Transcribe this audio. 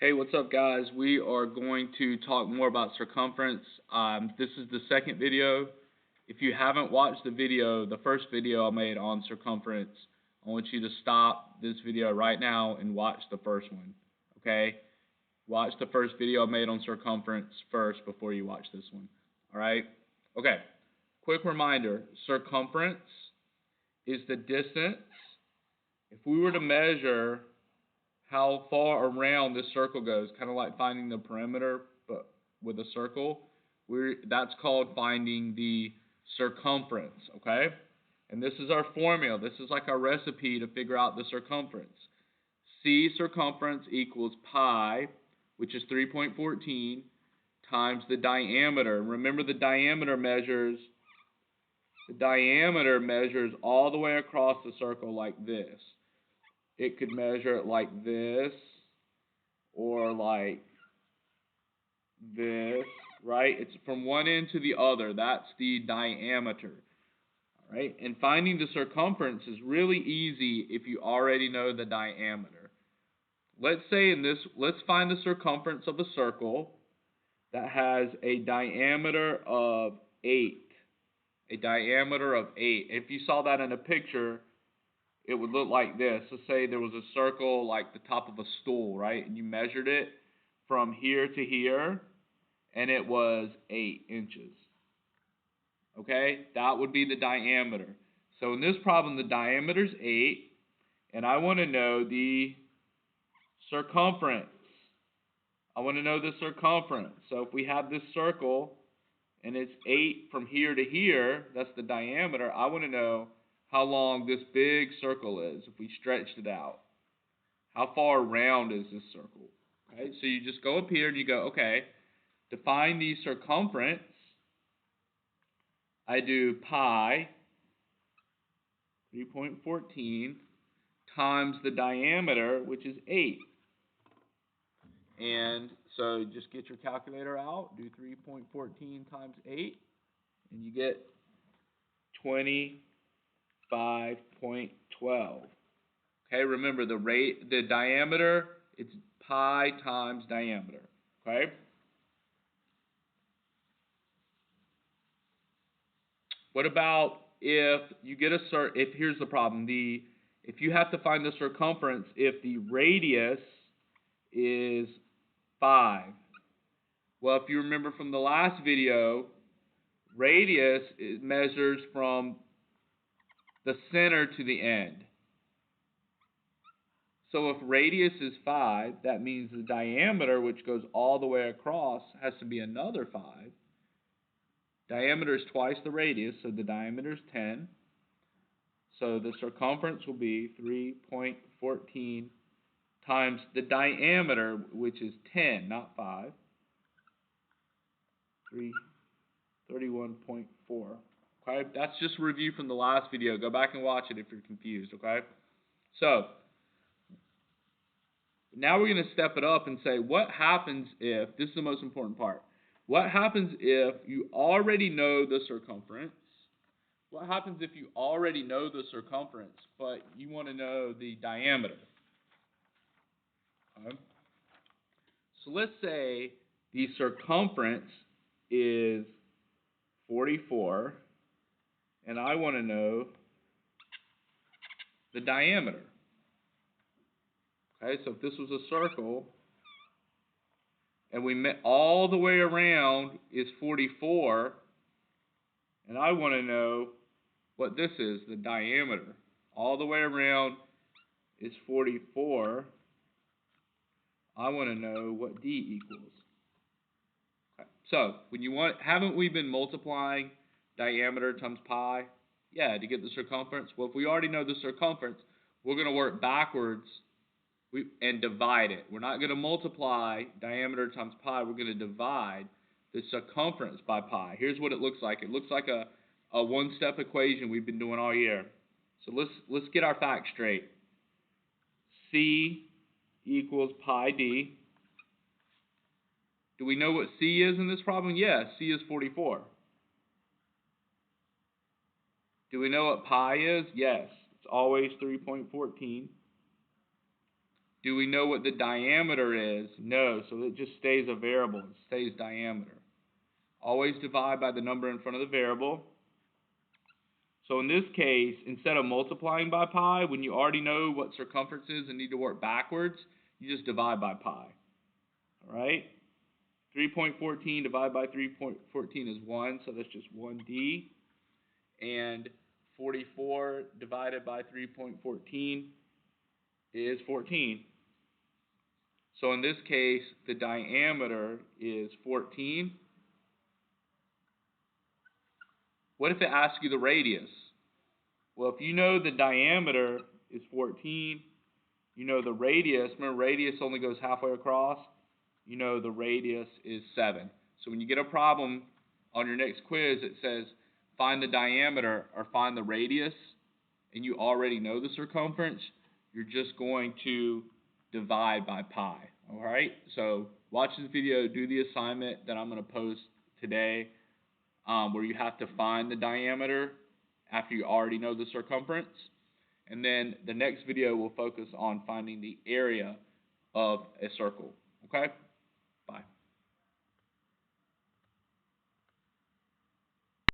Hey, what's up, guys? We are going to talk more about circumference. This is the second video. If you haven't watched the first video I made on circumference, I want you to stop this video right now and watch the first one, okay? Watch the first video I made on circumference first before you watch this one, all right? Okay, quick reminder, circumference is the distance. If we were to measure how far around this circle goes, kind of like finding the perimeter, but with a circle. That's called finding the circumference, okay? And this is our formula. This is like our recipe to figure out the circumference. C circumference equals pi, which is 3.14, times the diameter. Remember, the diameter measures all the way across the circle like this. It could measure it like this or like this, right? It's from one end to the other. That's the diameter, all right? And finding the circumference is really easy if you already know the diameter. Let's find the circumference of a circle that has a diameter of 8. A diameter of 8. If you saw that in a picture, it would look like this. Let's say there was a circle like the top of a stool, right? And you measured it from here to here, and it was 8 inches. Okay? That would be the diameter. So in this problem, the diameter is 8, and I want to know the circumference. I want to know the circumference. So if we have this circle, and it's 8 from here to here, that's the diameter, I want to know how long this big circle is if we stretched it out. How far around is this circle? Okay, so you just go up here and you go, okay, to find the circumference, I do pi 3.14 times the diameter, which is 8. And so just get your calculator out, do 3.14 times 8, and you get 25.12. Okay, remember the diameter, it's pi times diameter. Okay? What about if you get here's the problem. If you have to find the circumference if the radius is 5. Well, if you remember from the last video, radius measures from the center to the end. So if radius is 5, that means the diameter, which goes all the way across, has to be another 5. Diameter is twice the radius, so the diameter is 10. So the circumference will be 3.14 times the diameter, which is 10, not 5. 31.4. Okay, that's just a review from the last video. Go back and watch it if you're confused, okay? So now we're going to step it up and say, what happens if, this is the most important part, what happens if you already know the circumference? What happens if you already know the circumference, but you want to know the diameter? Okay. So let's say the circumference is 44, and I want to know the diameter. Okay, so if this was a circle, and we met all the way around is 44, and I want to know what this is, the diameter. All the way around is 44. I want to know what d equals. Okay. So haven't we been multiplying diameter times pi? Yeah, to get the circumference. Well, if we already know the circumference, we're going to work backwards and divide it. We're not going to multiply diameter times pi. We're going to divide the circumference by pi. Here's what it looks like. It looks like a one-step equation we've been doing all year. So let's get our facts straight. C equals pi d. Do we know what C is in this problem? Yes, C is 44. Do we know what pi is? Yes, it's always 3.14. Do we know what the diameter is? No, so it just stays a variable. It stays diameter. Always divide by the number in front of the variable. So in this case, instead of multiplying by pi, when you already know what circumference is and need to work backwards, you just divide by pi. All right? 3.14 divided by 3.14 is 1, so that's just 1d. And 44 divided by 3.14 is 14. So in this case, the diameter is 14. What if it asks you the radius? Well, if you know the diameter is 14, you know the radius, remember radius only goes halfway across, you know the radius is 7. So when you get a problem on your next quiz that says find the diameter or find the radius, and you already know the circumference, you're just going to divide by pi. All right? So watch this video, do the assignment that I'm going to post today, where you have to find the diameter after you already know the circumference. And then the next video will focus on finding the area of a circle. Okay?